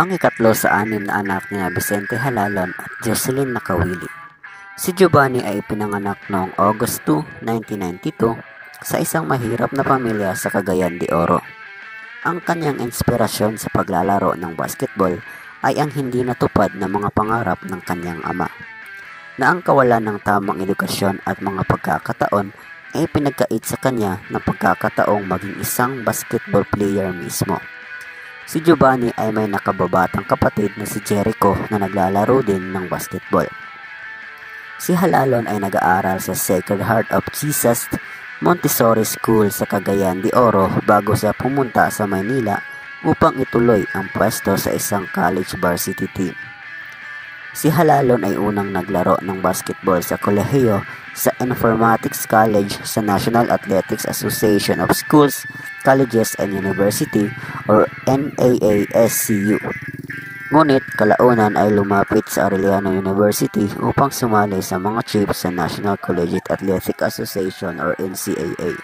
Ang ikatlo sa anim na anak ni Vicente Halalon at Jocelyn Nakawili. Si Giovanni ay ipinanganak noong August 2, 1992 sa isang mahirap na pamilya sa Cagayan de Oro. Ang kanyang inspirasyon sa paglalaro ng basketball ay ang hindi natupad na mga pangarap ng kanyang ama, na ang kawalan ng tamang edukasyon at mga pagkakataon ay pinagkait sa kanya ng pagkakataong maging isang basketball player mismo. Si Giovanni ay may nakababatang kapatid na si Jericho na naglalaro din ng basketball. Si Halalon ay nag-aaral sa Sacred Heart of Jesus Montessori School sa Cagayan de Oro bago siya pumunta sa Maynila upang ituloy ang pwesto sa isang college varsity team. Si Halalon ay unang naglaro ng basketball sa kolehiyo sa Informatics College sa National Athletics Association of Schools, Colleges and University or NAASCU. Ngunit kalaunan ay lumapit sa Arellano University upang sumali sa mga chiefs sa National Collegiate Athletic Association or NCAA.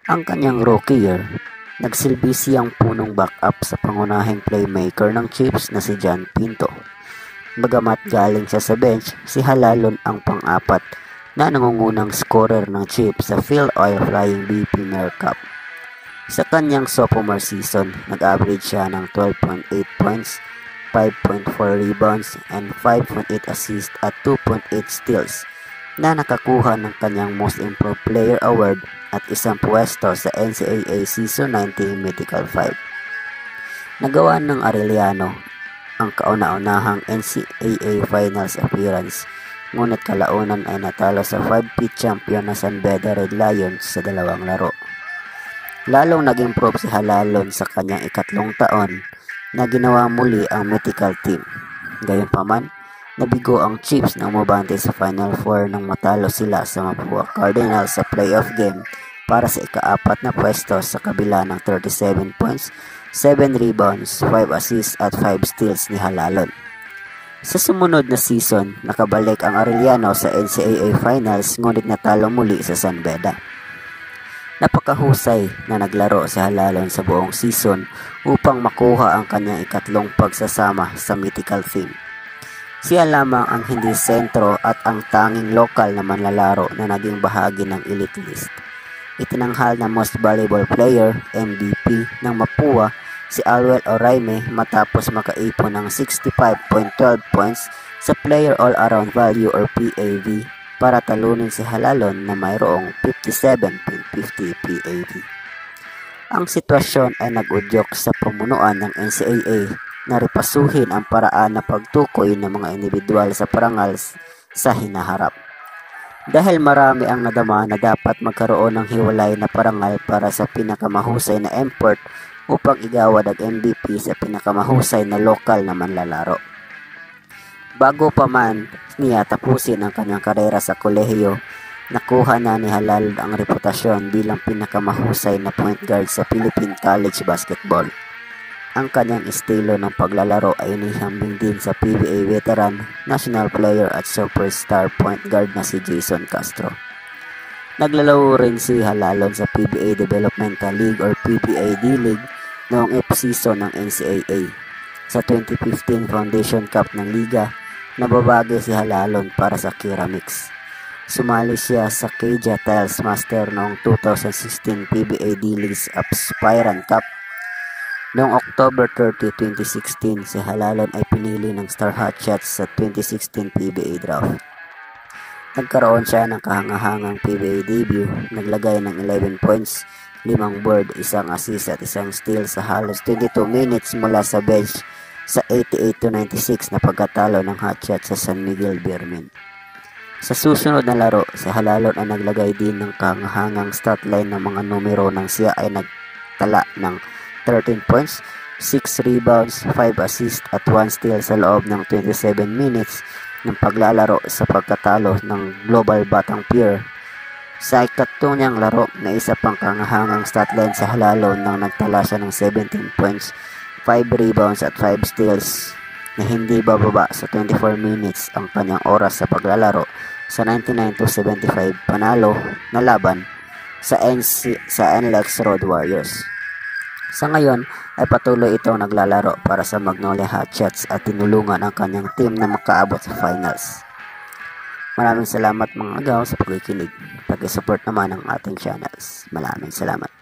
Ang kanyang rookie year, nagsilbi siyang punong backup sa pangunahing playmaker ng Chiefs na si John Pinto. Bagamat galing siya sa bench, si Halalon ang pang-apat na nangungunang scorer ng Chiefs sa Phil Oil Flying B Premier Cup. Sa kanyang sophomore season, nag-average siya ng 12.8 points, 5.4 rebounds, and 5.8 assists at 2.8 steals na nakakuha ng kanyang Most Improved Player Award at isang pwesto sa NCAA Season 19 Mythical 5. Nagawa ng Arellano ang kauna-unahang NCAA Finals appearance, ngunit kalaunan ay natalo sa 5-peat champion na San Beda Red Lions sa dalawang laro. Lalong nag-improve si Halalon sa kanyang ikatlong taon na ginawa muli ang mythical team. Gayunpaman, nabigo ang Chiefs na umabante sa Final Four nang matalo sila sa Mapua Cardinals sa playoff game para sa ika-4 na pwesto sa kabila ng 37 points, 7 rebounds, 5 assists at 5 steals ni Halalon. Sa sumunod na season, nakabalik ang Arellano sa NCAA Finals ngunit natalo muli sa San Beda. Napakahusay na naglaro si Halalon sa buong season upang makuha ang kanyang ikatlong pagsasama sa mythical team. Siya lamang ang hindi sentro at ang tanging lokal na manlalaro na naging bahagi ng elite list. Itinanghal na Most Valuable Player, MVP, ng Mapua si Alwell Oraime matapos makaipon ng 65.12 points sa Player All-Around Value or PAV para talunin si Halalon na mayroong 57.50 PAV. Ang sitwasyon ay nag-udyok sa pamunuan ng NCAA na ripasuhin ang paraan na pagtukoy ng mga individual sa parangal sa hinaharap. Dahil marami ang nadama na dapat magkaroon ng hiwalay na parangal para sa pinakamahusay na import upang igawad ang MVP sa pinakamahusay na lokal na manlalaro. Bago pa man niya tapusin ang kanyang karera sa kolehiyo, nakuha na ni Halalon ang reputasyon bilang pinakamahusay na point guard sa Philippine College Basketball. Ang kanyang estilo ng paglalaro ay inihambing din sa PBA veteran, national player at superstar point guard na si Jason Castro. Naglalaro rin si Halalon sa PBA Developmental League or PBA D-League noong F-season ng NCAA. Sa 2015 Foundation Cup ng Liga, nababagay si Halalon para sa Keramix. Sumali siya sa Keja Tiles Master noong 2016 PBA D-League's Aspirant Cup. Noong October 30, 2016, si Halalon ay pinili ng Star Hotshots sa 2016 PBA Draft. Nagkaroon siya ng kahangahangang PBA debut, naglagay ng 11 points, 5 board, 1 assist at 1 steal sa halos 22 minutes mula sa bench sa 88-96 na pagkatalo ng Hotshots sa San Miguel Beermen. Sa susunod na laro, si Halalon ay naglagay din ng kahangahangang stat line ng mga numero nang siya ay nagtala ng 13 points, 6 rebounds, 5 assists at 1 steal sa loob ng 27 minutes ng paglalaro sa pagkatalo ng Global Batang Pier. Sa ikatlong niyang laro na isa pang kahangahangang stat line sa Halalon nang nagtala siya ng 17 points, 5 rebounds at 5 steals na hindi bababa sa 24 minutes ang kanyang oras sa paglalaro sa 99-75 panalo na laban sa NLEX Road Warriors. Sa ngayon ay patuloy itong naglalaro para sa Magnolia Hotshots at tinulungan ang kanyang team na makaabot sa finals. Maraming salamat mga agaw sa pagkikinig. Pag-support naman ang ating channels. Maraming salamat.